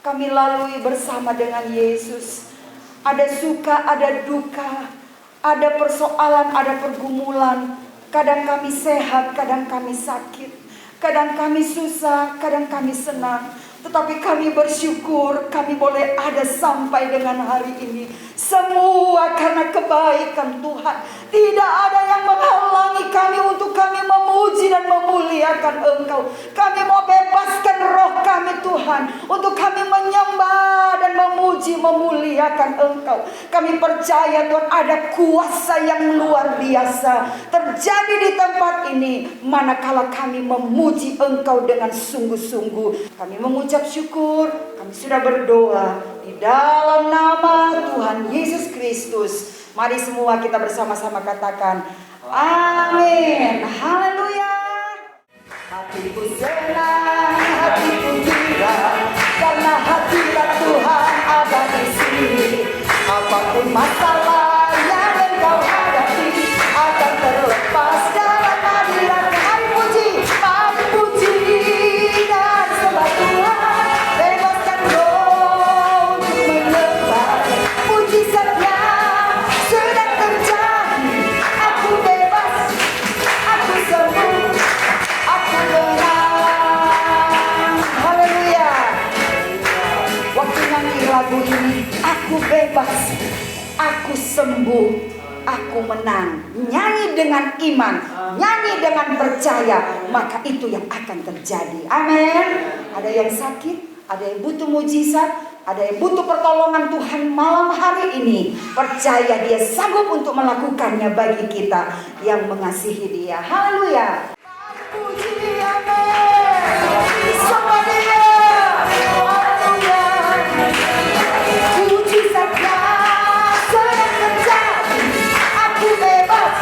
kami lalui bersama dengan Yesus. Ada suka, ada duka, ada persoalan, ada pergumulan. Kadang kami sehat, kadang kami sakit, kadang kami susah, kadang kami senang. Tetapi kami bersyukur kami boleh ada sampai dengan hari ini. Semua karena kebaikan Tuhan. Tidak ada yang menghalangi kami untuk kami memuji dan memuliakan Engkau. Kami mau bebaskan roh kami Tuhan, untuk kami menyembah dan memuji memuliakan Engkau. Kami percaya Tuhan ada kuasa yang luar biasa terjadi di tempat ini manakala kami memuji Engkau dengan sungguh-sungguh. Kami mengucap syukur, kami sudah berdoa di dalam nama Tuhan Yesus Kristus. Mari semua kita bersama-sama katakan amin. Haleluya. Hatiku senang, hatiku gembira, karena hadirat Tuhan ada di sini. Apapun masalah yang engkau hadapi akan terlepas dalam hadirat. Mari puji dan sembah Tuhan. Bebaskan roh untuk menyembah. Mujizatnya sedang terjadi. Aku bebas, aku sembuh, aku menang. Haleluya. Waktu nyanyi lagu ini, aku bebas, aku sembuh, aku menang. Nyanyi dengan iman, nyanyi dengan percaya, maka itu yang akan terjadi. Amin. Ada yang sakit, ada yang butuh mujizat, ada yang butuh pertolongan Tuhan malam hari ini. Percaya Dia sanggup untuk melakukannya bagi kita yang mengasihi Dia. Haleluya. Puji, amin. Sama Dia. Haleluya. Mujizatnya sedang terjadi. Aku bebas,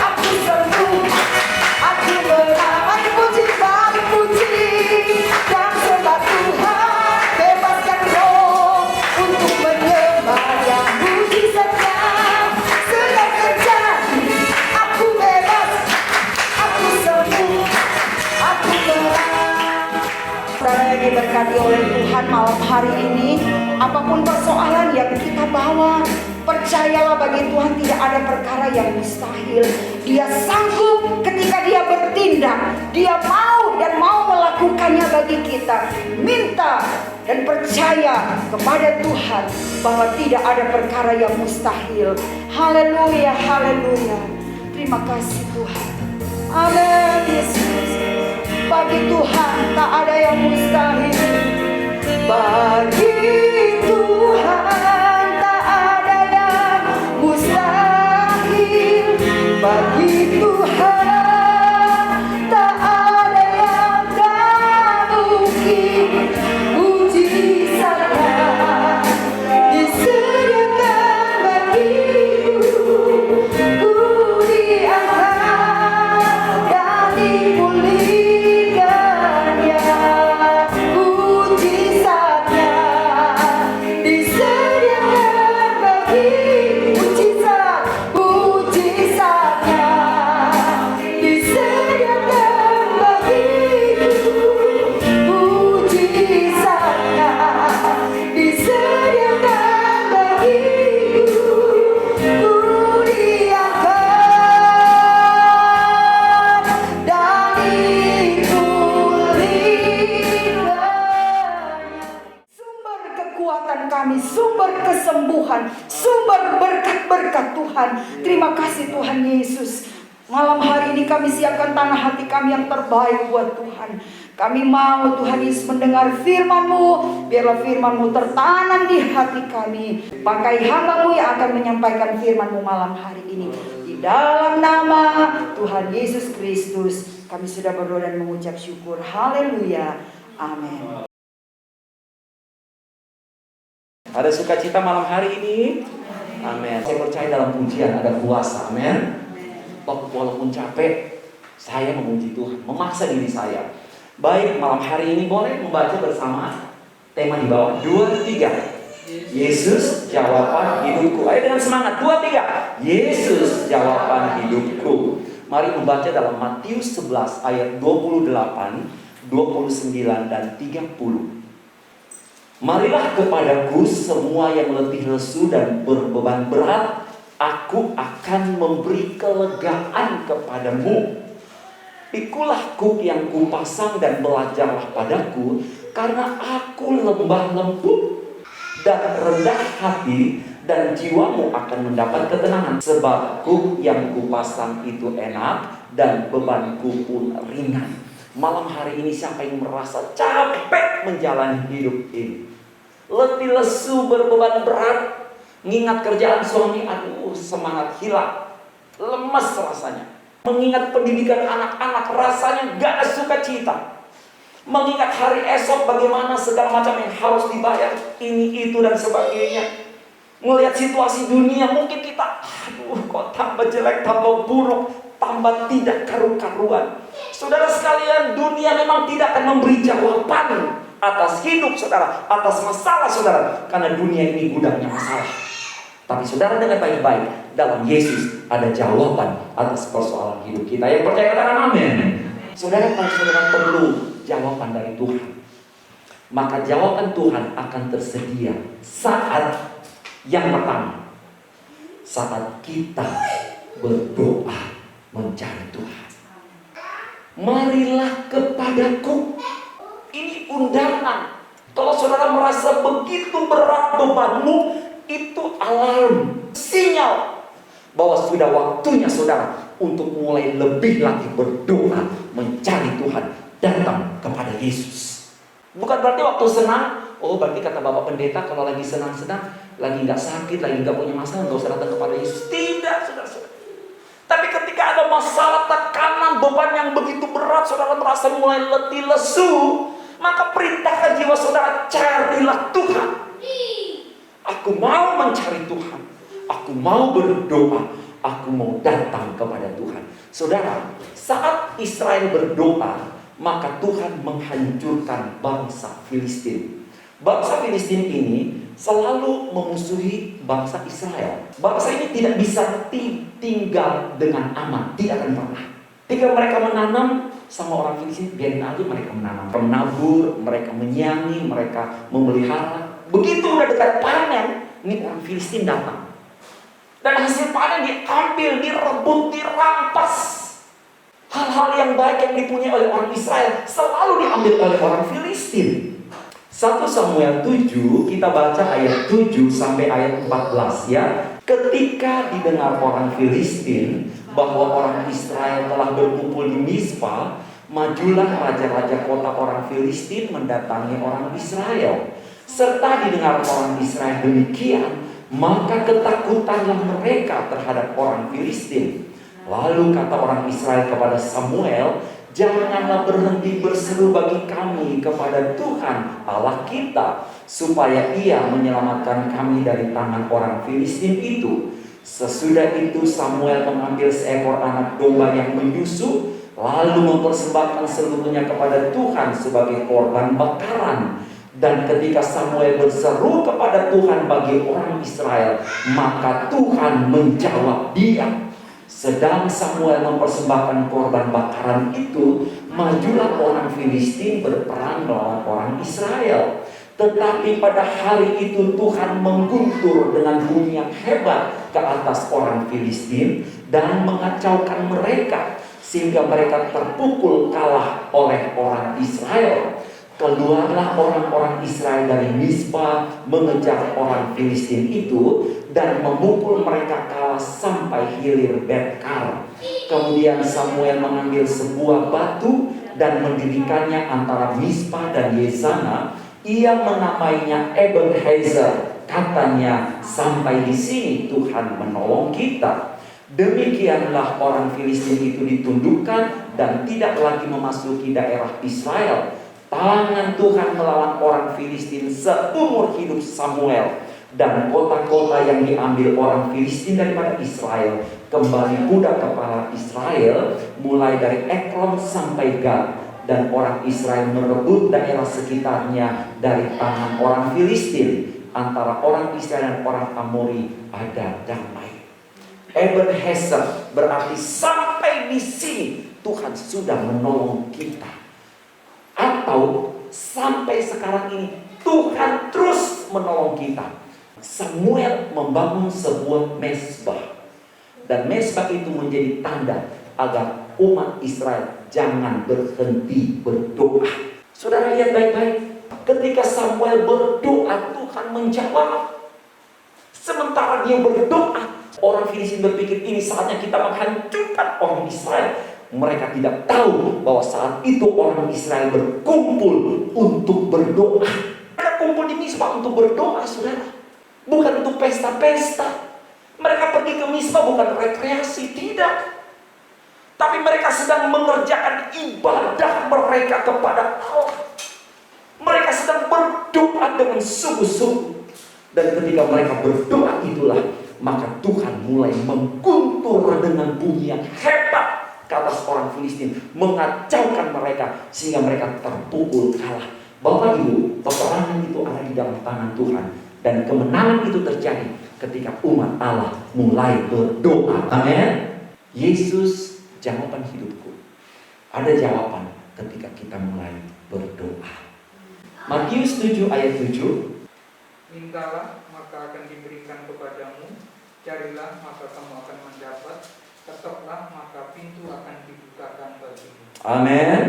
aku sembuh, aku menang. Mari puji dan sembah Tuhan. Bebaskan roh untuk menyembah yang mujizatnya sedang terjadi. Aku bebas, aku sembuh, aku menang. Saudara yang diberkati oleh Tuhan malam hari ini, apapun persoalan yang kita bawa, percayalah bagi Tuhan tidak ada perkara yang mustahil. Dia sanggup ketika Dia bertindak. Dia mau dan mau melakukannya bagi kita. Minta dan percaya kepada Tuhan bahwa tidak ada perkara yang mustahil. Haleluya, haleluya. Terima kasih Tuhan. Amin Yesus. Bagi Tuhan tak ada yang mustahil. Bagi Tuhan tak ada yang mustahil. Bagi Tuhan tak ada yang tak mungkin. Mujizatnya disediakan bagiku. Ku diangkat dan dipulihkannya. Mujizatnya disediakan bagiku. Mujizatnya disediakan bagiku. Mujizatnya disediakan bagiku. Ku diangkat dan dipulihkannya. Sumber kekuatan kami, sumber kesembuhan, sumber berkat-berkat Tuhan. Terima kasih Tuhan Yesus. Malam hari ini kami siapkan tanah hati kami yang terbaik buat Tuhan. Kami mau Tuhan Yesus mendengar firman-Mu. Biarlah firman-Mu tertanam di hati kami. Pakai hamba-Mu yang akan menyampaikan firman-Mu malam hari ini. Di dalam nama Tuhan Yesus Kristus kami sudah berdoa dan mengucap syukur. Haleluya. Amin. Ada sukacita malam hari ini? Amin. Saya percaya dalam pujian ada kuasa. Amin. Walaupun capek, saya memuji Tuhan, memaksa diri saya. Baik, malam hari ini boleh membaca bersama tema di bawah 2-3. Yesus jawaban hidupku. Ayo dengan semangat 2-3. Yesus jawaban hidupku. Mari membaca dalam Matius 11 ayat 28, 29 dan 30. Marilah kepadaku semua yang letih lesu dan berbeban berat, aku akan memberi kelegaan kepadamu. Pikulah kuk yang kupasang dan belajarlah padaku, karena aku lemah lembut dan rendah hati, dan jiwamu akan mendapat ketenangan. Sebab kuk yang kupasang itu enak dan bebanku pun ringan. Malam hari ini siapa yang merasa capek menjalani hidup ini? Letih lesu, berbeban berat, mengingat kerjaan suami, aduh semangat hilang, lemes rasanya. Mengingat pendidikan anak-anak, rasanya gak ada sukacita. Mengingat hari esok bagaimana segala macam yang harus dibayar, ini, itu, dan sebagainya. Melihat situasi dunia, mungkin kita, aduh kok tambah jelek, tambah buruk, tambah tidak karu-karuan. Saudara sekalian, dunia memang tidak akan memberi jawaban atas hidup saudara, atas masalah saudara, karena dunia ini gudangnya masalah. Tapi saudara dengar baik-baik, dalam Yesus ada jawaban atas persoalan hidup kita. Yang percaya katakan amin. Saudara, kalau saudara perlu jawaban dari Tuhan, maka jawaban Tuhan akan tersedia saat yang pertama, saat kita berdoa mencari Tuhan. Marilah kepadaku. Ini undangan. Kalau saudara merasa begitu berat bebanmu, itu alarm, sinyal bahwa sudah waktunya saudara untuk mulai lebih lagi berdoa mencari Tuhan, datang kepada Yesus. Bukan berarti waktu senang, oh berarti kata Bapak Pendeta kalau lagi senang-senang, lagi nggak sakit, lagi nggak punya masalah, nggak usah datang kepada Yesus. Tidak, saudara. Tapi ketika ada masalah, tekanan, beban yang begitu berat, saudara merasa mulai letih lesu, maka perintahkan jiwa saudara, carilah Tuhan. Aku mau mencari Tuhan, aku mau berdoa, aku mau datang kepada Tuhan. Saudara, saat Israel berdoa, maka Tuhan menghancurkan bangsa Filistin. Bangsa Filistin ini selalu memusuhi bangsa Israel. Bangsa ini tidak bisa tinggal dengan aman, tidak akan pernah. Ketika mereka menanam sama orang Filistin, biarin aja mereka menanam, menabur, mereka menyiangi, mereka memelihara. Begitu udah dekat panen, ini orang Filistin datang. Dan hasil panen diambil, direbut, dirampas. Hal-hal yang baik yang dipunyai oleh orang Israel selalu diambil oleh orang Filistin. 1 Samuel 7, kita baca ayat 7 sampai ayat 14 ya. Ketika didengar orang Filistin bahwa orang Israel telah berkumpul di Mizpah, majulah raja-raja kota orang Filistin mendatangi orang Israel. Serta didengar orang Israel demikian, maka ketakutanlah mereka terhadap orang Filistin. Lalu kata orang Israel kepada Samuel, janganlah berhenti berseru bagi kami kepada Tuhan Allah kita, supaya Ia menyelamatkan kami dari tangan orang Filistin itu. Sesudah itu Samuel mengambil seekor anak domba yang menyusu, lalu mempersembahkan seluruhnya kepada Tuhan sebagai korban bakaran. Dan ketika Samuel berseru kepada Tuhan bagi orang Israel, maka Tuhan menjawab dia. Sedang Samuel mempersembahkan korban bakaran itu, majulah orang Filistin berperang melawan orang Israel. Tetapi pada hari itu Tuhan mengguntur dengan bunyi yang hebat ke atas orang Filistin dan mengacaukan mereka, sehingga mereka terpukul kalah oleh orang Israel. Keluarlah orang-orang Israel dari Mizpah mengejar orang Filistin itu dan memukul mereka kalah sampai hilir Bet-kar. Kemudian Samuel mengambil sebuah batu dan mendirikannya antara Mizpah dan Yesana. Ia menamainya Ebenezer. Katanya, sampai di sini Tuhan menolong kita. Demikianlah orang Filistin itu ditundukkan dan tidak lagi memasuki daerah Israel. Tangan Tuhan melawan orang Filistin seumur hidup Samuel. Dan kota-kota yang diambil orang Filistin daripada Israel kembali budak kepala Israel, mulai dari Ekron sampai Gad. Dan orang Israel merebut daerah sekitarnya dari tangan orang Filistin. Antara orang Israel dan orang Amori ada damai. Ebenezer berarti sampai di sini Tuhan sudah menolong kita. Atau sampai sekarang ini Tuhan terus menolong kita. Samuel membangun sebuah mezbah, dan mezbah itu menjadi tanda agar umat Israel jangan berhenti berdoa. Saudara lihat baik-baik, ketika Samuel berdoa, Tuhan menjawab. Sementara dia berdoa, orang Filistin berpikir ini saatnya kita menghancurkan orang Israel. Mereka tidak tahu bahwa saat itu orang Israel berkumpul untuk berdoa. Mereka kumpul di Mizpah untuk berdoa, saudara. Bukan untuk pesta-pesta. Mereka pergi ke Mizpah bukan rekreasi, tidak. Tapi mereka sedang mengerjakan ibadah mereka kepada Allah. Mereka sedang berdoa dengan sungguh-sungguh. Dan ketika mereka berdoa itulah, maka Tuhan mulai mengguntur dengan bunyi yang hebat ke atas orang Filistin, mengacaukan mereka sehingga mereka terpukul kalah. Bapak Ibu, peperangan itu ada di dalam tangan Tuhan, dan kemenangan itu terjadi ketika umat Allah mulai berdoa. Amin. Yesus, jawaban hidupku. Ada jawaban ketika kita mulai berdoa. Matius 7 ayat 7. Mintalah, maka akan diberikan kepadamu. Carilah, maka kamu akan mendapat. Ketoklah, maka pintu akan dibukakan bagimu. Amin.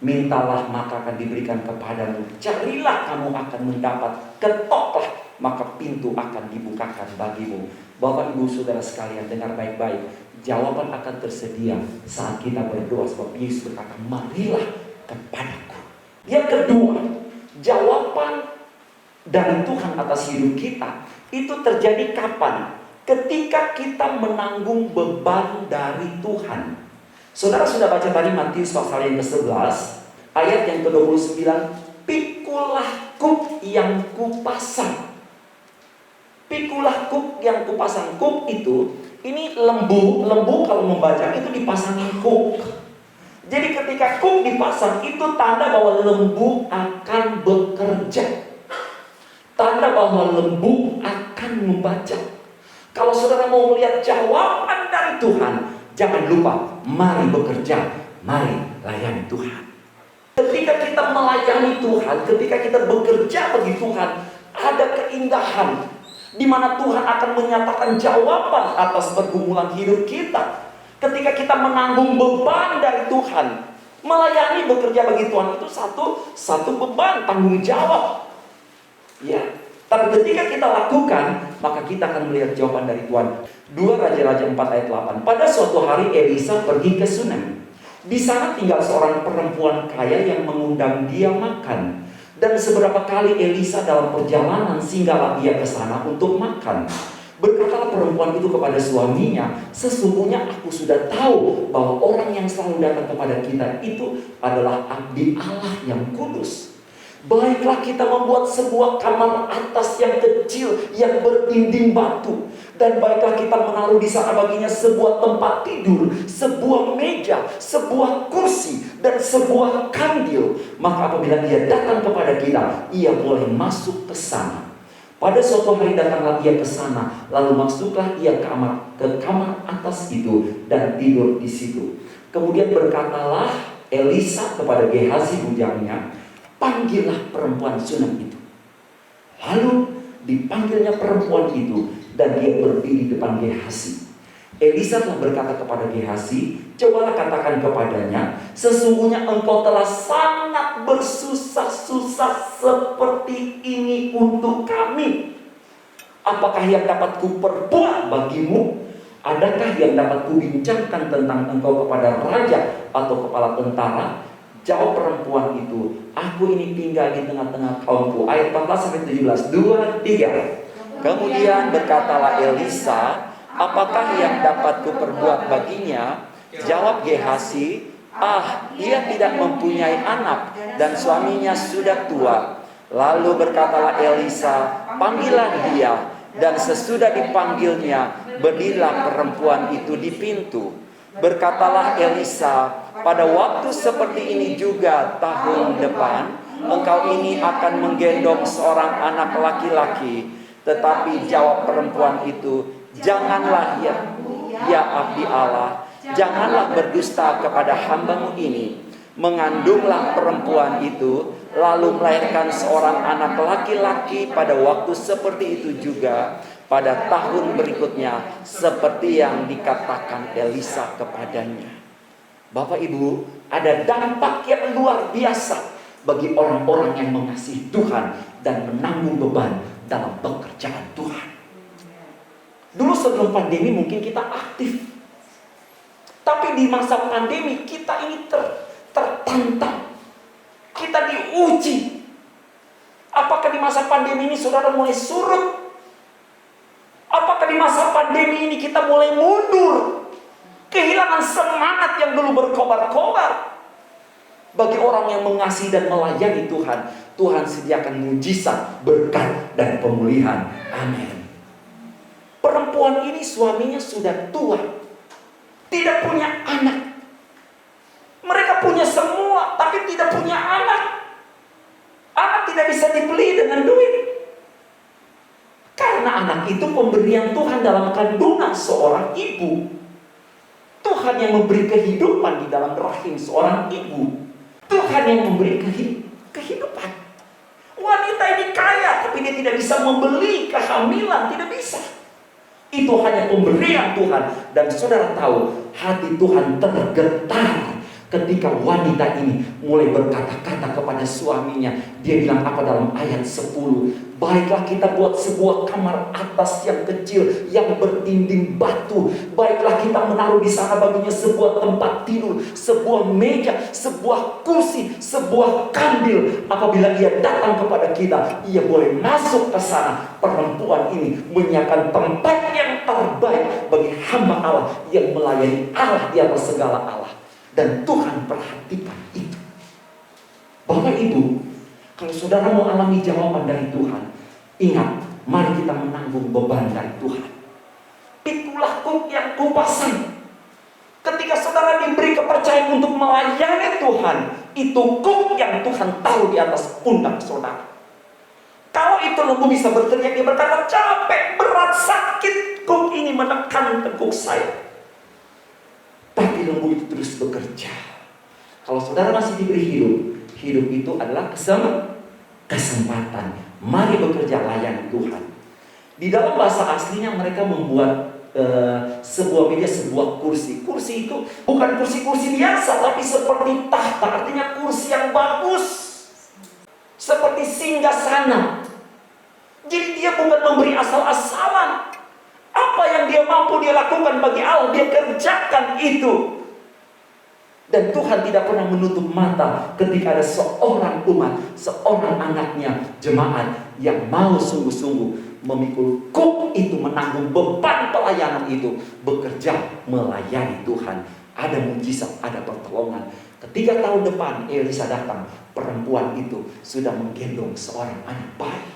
Mintalah, maka akan diberikan kepadamu. Carilah, kamu akan mendapat. Ketoklah, maka pintu akan dibukakan bagimu. Bapak, Ibu, Saudara sekalian, dengar baik-baik. Jawaban akan tersedia saat kita berdoa. Sebab Yesus berkata, marilah kepadaku. Yang kedua, jawaban dari Tuhan atas hidup kita itu terjadi kapan? Ketika kita menanggung beban dari Tuhan. Saudara sudah baca tadi Matius pasal yang ke-11 ayat yang ke-29. Pikulah kuk yang kupasang. Pikulah kuk yang kupasang. Kuk itu, ini lembu kalau membaca itu dipasangin kuk. Jadi ketika kuk dipasang itu tanda bahwa lembu akan bekerja. Tanda bahwa lembu akan membaca. Kalau saudara mau melihat jawaban dari Tuhan, jangan lupa, mari bekerja, mari layani Tuhan. Ketika kita melayani Tuhan, ketika kita bekerja bagi Tuhan, ada keindahan di mana Tuhan akan menyatakan jawaban atas pergumulan hidup kita. Ketika kita menanggung beban dari Tuhan, melayani bekerja bagi Tuhan itu satu beban, tanggung jawab. Ya, tapi ketika kita lakukan, maka kita akan melihat jawaban dari Tuhan. 2 Raja-Raja 4 ayat 8. Pada suatu hari Elisa pergi ke Sunem. Di sana tinggal seorang perempuan kaya yang mengundang dia makan. Dan seberapa kali Elisa dalam perjalanan singgahlah dia ke sana untuk makan. Berkatalah perempuan itu kepada suaminya, sesungguhnya aku sudah tahu bahwa orang yang selalu datang kepada kita itu adalah abdi Allah yang kudus. Baiklah kita membuat sebuah kamar atas yang kecil yang berdinding batu. Dan baiklah kita menaruh di sana baginya sebuah tempat tidur, sebuah meja, sebuah kursi, dan sebuah kandil. Maka apabila dia datang kepada kita, ia boleh masuk ke sana. Pada suatu hari datanglah ia ke sana, lalu masuklah ia ke kamar atas itu dan tidur di situ. Kemudian berkatalah Elisa kepada Gehazi bujangnya, panggillah perempuan Sunem itu. Lalu dipanggilnya perempuan itu dan dia berdiri di depan Gehazi. Elisa telah berkata kepada Gehazi, cobalah katakan kepadanya, sesungguhnya engkau telah sangat bersusah-susah seperti ini untuk kami. Apakah yang dapat kuperbuat bagimu? Adakah yang dapat kubincangkan tentang engkau kepada raja atau kepala tentara? Jawab perempuan itu, aku ini tinggal di tengah-tengah kaumku. Ayat 14-17, 2, 3. Kemudian berkatalah Elisa, apakah yang dapat kuperbuat baginya? Jawab Gehazi, ia tidak mempunyai anak dan suaminya sudah tua. Lalu berkatalah Elisa, panggillah dia. Dan sesudah dipanggilnya, berdirilah perempuan itu di pintu. Berkatalah Elisa, pada waktu seperti ini juga tahun depan, engkau ini akan menggendong seorang anak laki-laki. Tetapi jawab perempuan itu, janganlah ya abdi Allah, janganlah berdusta kepada hambamu ini. Mengandunglah perempuan itu, lalu melahirkan seorang anak laki-laki. Pada waktu seperti itu juga pada tahun berikutnya, seperti yang dikatakan Elisa kepadanya. Bapak Ibu, ada dampak yang luar biasa bagi orang-orang yang mengasihi Tuhan dan menanggung beban dalam pekerjaan Tuhan. Dulu sebelum pandemi mungkin kita aktif, tapi di masa pandemi kita ini tertantang, kita diuji. Apakah di masa pandemi ini saudara mulai surut? Apakah di masa pandemi ini kita mulai mundur, kehilangan semangat yang dulu berkobar-kobar? Bagi orang yang mengasihi dan melayani Tuhan, Tuhan sediakan mujizat, berkat, dan pemulihan. Amin. Perempuan ini suaminya sudah tua, tidak punya anak. Mereka punya semua, tapi tidak punya anak. Anak tidak bisa dibeli dengan duit. Karena anak itu pemberian Tuhan dalam kandungan seorang ibu. Tuhan yang memberi kehidupan di dalam rahim seorang ibu. Tuhan yang memberi kehidupan. Wanita ini kaya, tapi dia tidak bisa membeli kehamilan, tidak bisa. Itu hanya pemberian Tuhan. Dan saudara tahu, hati Tuhan tergetar ketika wanita ini mulai berkata-kata kepada suaminya. Dia bilang apa dalam ayat 10? Baiklah kita buat sebuah kamar atas yang kecil, yang berdinding batu. Baiklah kita menaruh di sana baginya sebuah tempat tidur, sebuah meja, sebuah kursi, sebuah kandil. Apabila ia datang kepada kita, ia boleh masuk ke sana. Perempuan ini menyiapkan tempat yang terbaik bagi hamba Allah yang melayani Allah di atas segala Allah. Dan Tuhan perhatikan itu. Bapak Ibu, kalau saudara mau alami jawaban dari Tuhan, ingat, mari kita menanggung beban dari Tuhan. Pikulah kuk yang kupasang. Ketika saudara diberi kepercayaan untuk melayani Tuhan, itu kuk yang Tuhan taruh di atas pundak saudara. Kalau itu lembu bisa berteriak, dia berkata, capek, berat, sakit, kuk ini menekan tengkuk saya. Tapi lembu itu terus bekerja. Kalau saudara masih diberi hidup, hidup itu adalah kesempatan. Mari bekerja layani Tuhan. Di dalam bahasa aslinya mereka membuat sebuah meja, sebuah kursi. Kursi itu bukan kursi-kursi biasa, tapi seperti tahta. Artinya kursi yang bagus, seperti singgasana. Jadi dia bukan memberi asal-asalan. Apa yang dia mampu dia lakukan bagi Allah, dia kerjakan itu. Dan Tuhan tidak pernah menutup mata ketika ada seorang umat, seorang anaknya, jemaat yang mau sungguh-sungguh memikul kuk itu, menanggung beban pelayanan itu, bekerja melayani Tuhan. Ada mujizat, ada pertolongan. Ketika tahun depan Elisa datang, perempuan itu sudah menggendong seorang anak bayi.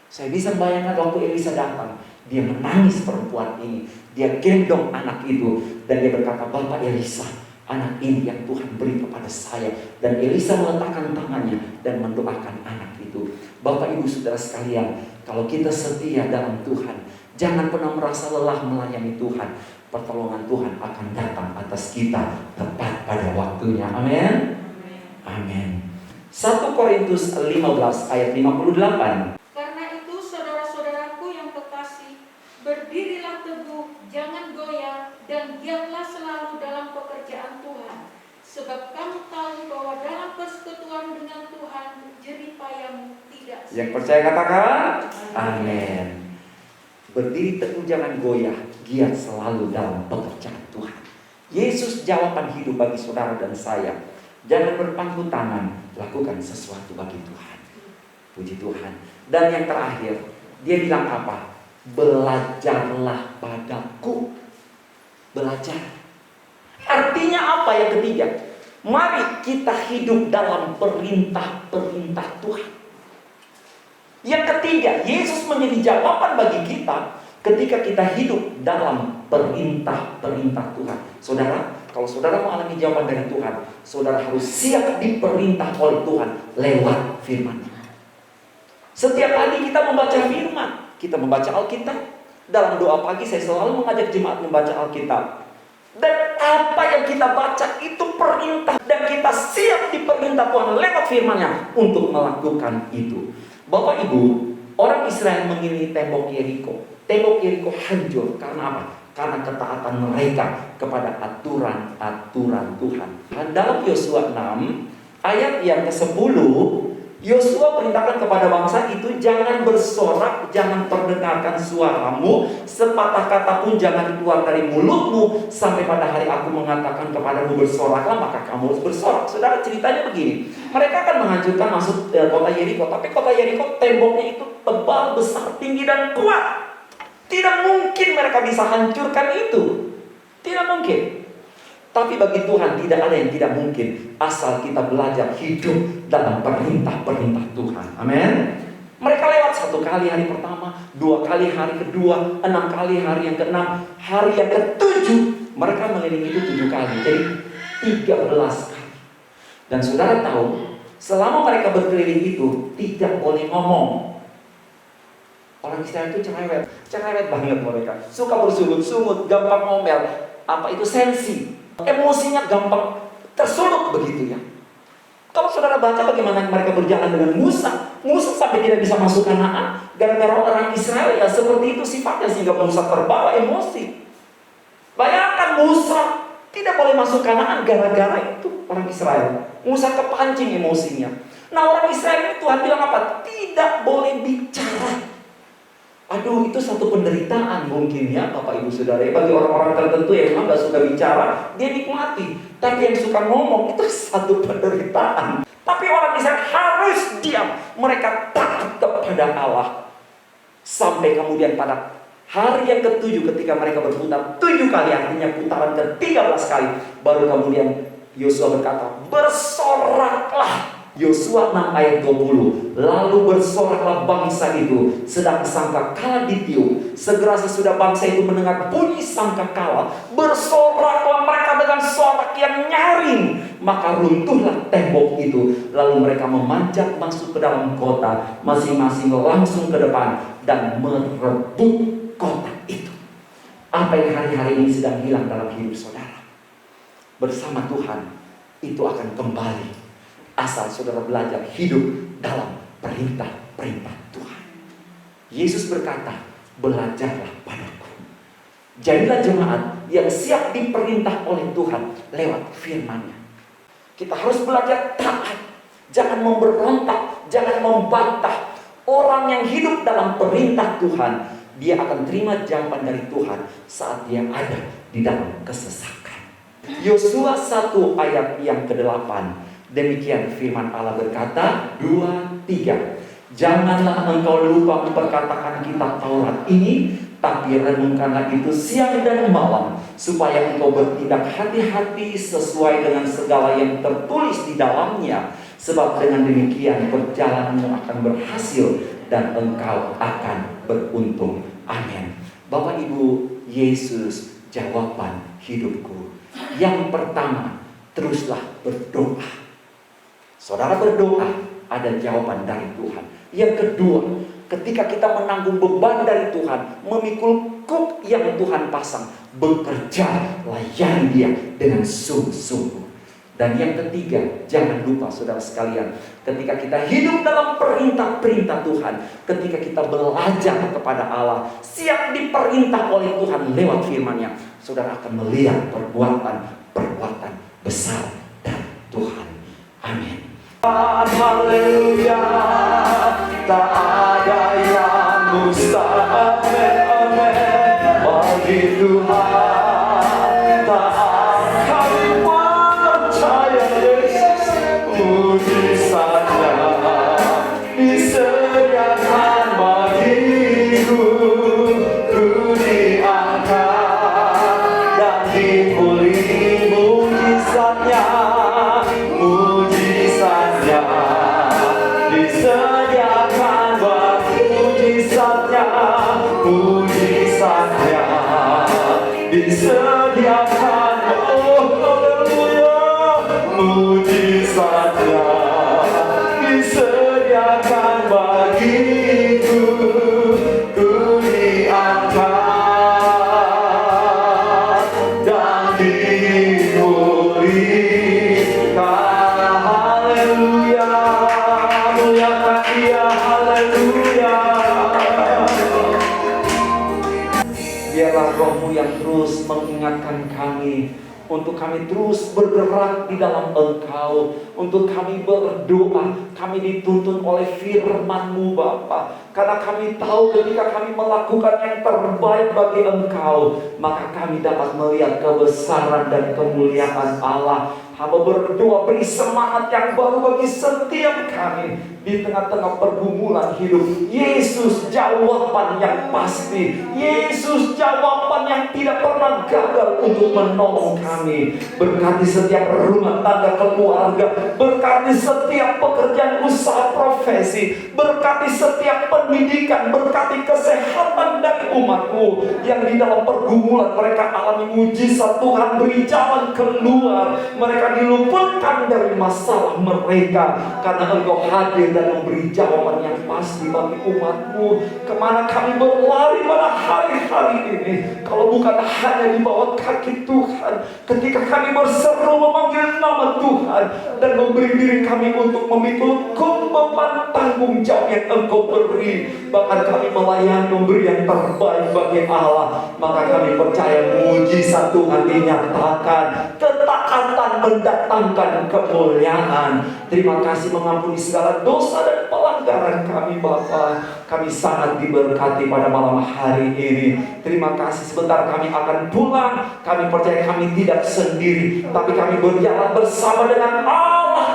Saya bisa bayangkan waktu Elisa datang, dia menangis perempuan ini. Dia gendong anak itu dan dia berkata, Bapak Elisa, anak ini yang Tuhan beri kepada saya. Dan Elisa meletakkan tangannya dan mendoakan anak itu. Bapak Ibu Saudara sekalian, kalau kita setia dalam Tuhan, jangan pernah merasa lelah melayani Tuhan. Pertolongan Tuhan akan datang atas kita tepat pada waktunya. Amin. Amin. 1 Korintus 15 ayat 58. Berdirilah teguh, jangan goyah, dan giatlah selalu dalam pekerjaan Tuhan. Sebab kamu tahu bahwa dalam persekutuan dengan Tuhan, jerih payahmu tidak sia-sia. Yang percaya katakan, amin. Berdiri teguh, jangan goyah, giat selalu dalam pekerjaan Tuhan. Yesus jawaban hidup bagi saudara dan saya. Jangan berpangku tangan, lakukan sesuatu bagi Tuhan. Puji Tuhan. Dan yang terakhir, dia bilang apa? Belajarlah padaku. Belajar. Artinya apa yang ketiga? Mari kita hidup dalam perintah-perintah Tuhan. Yang ketiga, Yesus menjadi jawaban bagi kita ketika kita hidup dalam perintah-perintah Tuhan. Saudara, kalau saudara mau alami jawaban dari Tuhan, saudara harus siap diperintah oleh Tuhan lewat firman. Setiap hari kita membaca firman, kita membaca Alkitab. Dalam doa pagi saya selalu mengajak jemaat membaca Alkitab. Dan apa yang kita baca itu perintah, dan kita siap diperintah Tuhan lewat firman-Nya untuk melakukan itu. Bapak Ibu, orang Israel mengelilingi tembok Yeriko. Tembok Yeriko hancur karena apa? Karena ketaatan mereka kepada aturan-aturan Tuhan. Dan dalam Yosua 6 ayat yang ke-10, Yosua perintahkan kepada bangsa itu, jangan bersorak, jangan terdengarkan suaramu, sepatah kata pun jangan keluar dari mulutmu, sampai pada hari aku mengatakan kepadamu bersoraklah, maka kamu harus bersorak. Saudara, ceritanya begini, mereka akan menghancurkan masuk kota Yeriko, tapi kota Yeriko temboknya itu tebal, besar, tinggi dan kuat. Tidak mungkin mereka bisa hancurkan itu. Tidak mungkin. Tapi bagi Tuhan tidak ada yang tidak mungkin, asal kita belajar hidup dalam perintah-perintah Tuhan. Amin. Mereka lewat 1 kali hari pertama, 2 kali hari kedua, 6 kali hari yang ke-6, hari yang ke-7 mereka mengelilingi itu 7 kali. Jadi 13 kali. Dan saudara tahu, selama mereka berkeliling itu tidak boleh ngomong. Orang Israel itu cerewet banget mereka. Suka bersungut-sungut, gampang ngomel. Apa itu sensi? Emosinya gampang tersulut begitu ya. Kalau saudara baca bagaimana mereka berjalan dengan Musa sampai tidak bisa masuk Kanaan gara-gara orang Israel ya seperti itu sifatnya, sehingga Musa terbawa emosi. Bayangkan Musa tidak boleh masuk Kanaan gara-gara itu orang Israel. Musa kepancing emosinya. Nah, orang Israel ini Tuhan bilang apa? Tidak boleh bicara. Aduh, itu satu penderitaan mungkin ya Bapak Ibu Saudara. Bagi orang-orang tertentu yang memang gak suka bicara, dia nikmati. Tapi yang suka ngomong itu satu penderitaan. Tapi orang Israel harus diam. Mereka taat kepada Allah. Sampai kemudian pada hari yang ke-7 ketika mereka berputar 7 kali, artinya putaran ke-13 kali, baru kemudian Yosua berkata, bersoraklah. Yosua 6 ayat 20. Lalu bersoraklah bangsa itu, sedang sangkakala ditiup. Segera sesudah bangsa itu mendengar bunyi sangkakala, bersoraklah mereka dengan sorak yang nyaring. Maka runtuhlah tembok itu. Lalu mereka memanjat masuk ke dalam kota, masing-masing langsung ke depan dan merebut kota itu. Apa yang hari-hari ini sedang hilang dalam hidup saudara, bersama Tuhan itu akan kembali, asal saudara belajar hidup dalam perintah-perintah Tuhan. Yesus berkata, belajarlah padaku. Jadilah jemaat yang siap diperintah oleh Tuhan lewat firman-Nya. Kita harus belajar taat, jangan memberontak, jangan membantah. Orang yang hidup dalam perintah Tuhan, dia akan terima jawaban dari Tuhan saat dia ada di dalam kesesakan. Yosua 1 ayat yang ke-8. Demikian firman Allah berkata, 2, 3. Janganlah engkau lupa memperkatakan kitab Taurat ini, tapi renungkanlah itu siang dan malam, supaya engkau bertindak hati-hati sesuai dengan segala yang tertulis di dalamnya. Sebab dengan demikian perjalananmu akan berhasil dan engkau akan beruntung. Amin. Bapak Ibu, Yesus jawaban hidupku. Yang pertama, teruslah berdoa. Saudara berdoa, ada jawaban dari Tuhan. Yang kedua, ketika kita menanggung beban dari Tuhan, memikul kuk yang Tuhan pasang, bekerja, layani dia dengan sungguh-sungguh. Dan yang ketiga, jangan lupa saudara sekalian, ketika kita hidup dalam perintah-perintah Tuhan, ketika kita belajar kepada Allah, siap diperintah oleh Tuhan lewat firman-Nya, saudara akan melihat perbuatan besar dari Tuhan. Amin. Haleluya, tak ada yang mustahil. Amin. Bagi Tuhan tak akan percaya. Yesus mujizatnya disediakan bagiku. Ku diangkat dan diberi mujizatnya. Disediakan bagi mujizatnya, mujizatnya disediakan, oh haleluya, mujizatnya disediakan bagiku. Ku diangkat dan haleluya, haleluya. Biarlah Roh-Mu yang terus mengingatkan kami, untuk kami terus bergerak di dalam Engkau, untuk kami berdoa. Kami dituntun oleh firman-Mu Bapa, karena kami tahu ketika kami melakukan yang terbaik bagi Engkau, maka kami dapat melihat kebesaran dan kemuliaan Allah. Hamba berdoa, beri semangat yang baru bagi setiap kami di tengah-tengah pergumulan hidup. Yesus, jawaban yang pasti. Yesus, jawaban yang tidak pernah gagal untuk menolong kami. Berkati setiap rumah tangga keluarga, berkati setiap pekerjaan usaha profesi, berkati setiap pendidikan, berkati kesehatan dari umat-Mu yang di dalam pergumulan mereka alami mujizat. Tuhan, beri jalan keluar. Mereka diluputkan dari masalah mereka, karena Engkau hadir dan memberi jawaban yang pasti bagi umat-Mu. Kemana kami berlari pada hari-hari ini, kalau bukan hanya di bawah kaki Tuhan, ketika kami berseru memanggil nama Tuhan dan memberi diri kami untuk memikul beban tanggung jawab yang Engkau beri, bahkan kami melayani memberi yang terbaik bagi Allah, maka kami percaya mujizat Tuhan dinyatakan, ketaatan mendatangkan kemuliaan. Terima kasih mengampuni segala dosa dan pelanggaran kami Bapa. Kami sangat diberkati pada malam hari ini. Terima kasih, sebentar kami akan pulang. Kami percaya kami tidak sendiri, tapi kami berjalan bersama dengan Allah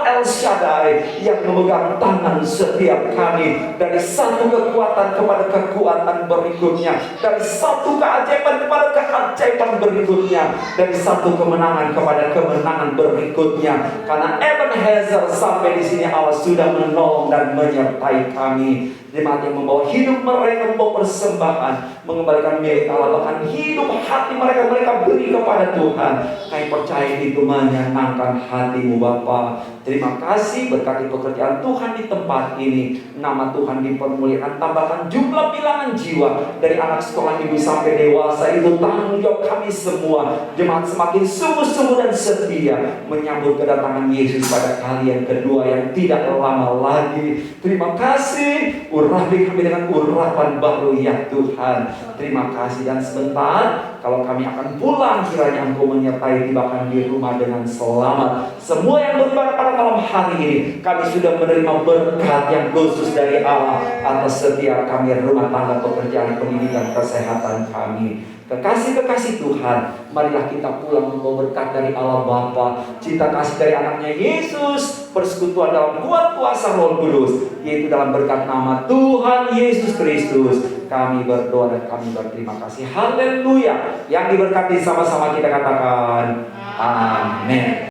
El Shaddai yang memegang tangan setiap kami, dari satu kekuatan kepada kekuatan berikutnya, dari satu keajaiban kepada keajaiban berikutnya, dari satu kemenangan kepada kemenangan berikutnya. Karena Ebenezer, sampai di sini Allah sudah menolong dan menyertai kami. Jemaat yang membawa hidup mereka, membawa persembahan, mengembalikan milik Allah, bahkan hidup hati mereka beri kepada Tuhan. Kami percaya itu menyenangkan hati-Mu Bapa. Terima kasih, berkati pekerjaan Tuhan di tempat ini. Nama Tuhan dipermuliakan, tambahkan jumlah bilangan jiwa dari anak sekolah ibu sampai dewasa. Itu tanggung jawab kami semua. Jemaat semakin sungguh-sungguh dan setia menyambut kedatangan Yesus pada kali yang kedua yang tidak lama lagi. Terima kasih, urapi kami dengan urapan baru ya Tuhan. Terima kasih, dan sebentar kalau kami akan pulang, kiranya Engkau menyertai tibakan di rumah dengan selamat. Semua yang beribadah pada malam hari ini, kami sudah menerima berkat yang khusus dari Allah atas setiap kami, rumah tangga, pekerjaan, pendidikan, kesehatan kami. Kekasih-kekasih Tuhan, marilah kita pulang membawa berkat dari Allah Bapa, cinta kasih dari anaknya Yesus, persekutuan dalam kuat kuasa Roh Kudus, yaitu dalam berkat nama Tuhan Yesus Kristus. Kami berdoa dan kami berterima kasih. Haleluya. Yang diberkati sama-sama kita katakan amin.